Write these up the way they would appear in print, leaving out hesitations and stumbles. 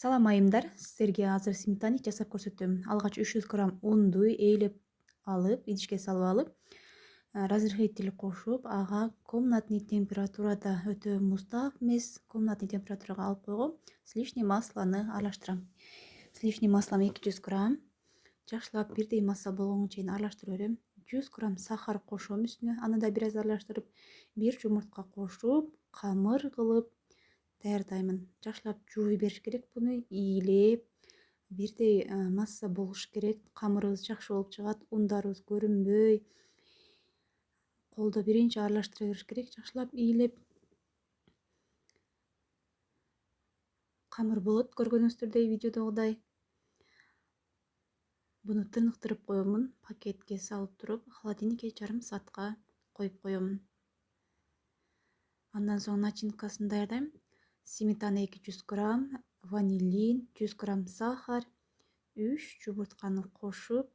Салам айымдар, сіздерге азыр сметаник жасап көрсөтөм. Алгач 300 грамм унду ээлеп алып, идишке салып алып, разрыхитель кошуп, ага комнатный температурада, өтө муздак эмес, комнатный температурага алып койгом. Сливочный маслону аралаштырам. Сливочный маслом 200 грамм. Жакшылап бирдей масса болгонго чейин аралаштырып берем. 100 грамм сахар кошом үстүнө, аны да бир аз аралаштырып, 1 жумуртка кошуп, камыр кылып даярдаймын. Жакшылап жууй бериш керек буну, ийилеп, бирдей масса болуш керек. Камырыбыз жакшы болуп чыгат, ундарыбыз көрүнбөй. Колдо биринчи аралаштыра бериш керек, жакшылап ийилеп. Камыр болот, көргөнүңүздөрдөй видеодогудай. Буну тыныктырып коемун, пакетке салып туруп, холодильникке жарым саатка коюп коемун. Андан соң начинкасын даярдайм. Сметана 200 грамм, ванилин, 100 грамм сахар, 3 жумуртканы кошуп,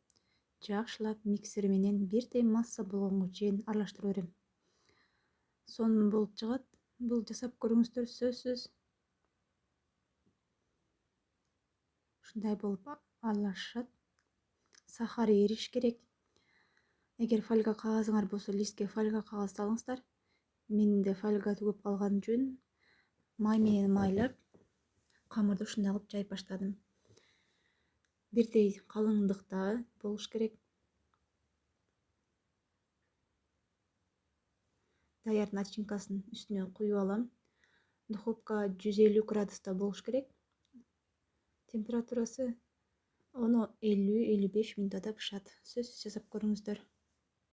жакшылап миксер менен бирдей масса болгонго чейин аралаштырып берем. Сонун болуп чыгат. Бул жасап көрүңүздөр, сөзсүз. Ушундай болуп аралашат. Сахары эриш керек. Эгер фольга кагазыңар болсо, листке фольга кагаз салыңыздар. Менде фольга түгөп калган үчүн май менен майлап, камырды ушундай кылып жайып баштадым. Бирдей калыңдыкта болуш керек. Даяр начинкасын үстүнө куюп алам. Духовка 150 градуста болуш керек. Температурасы 50-55 мүнөттө пышат. Сөзсүз жасап көрүңүздөр.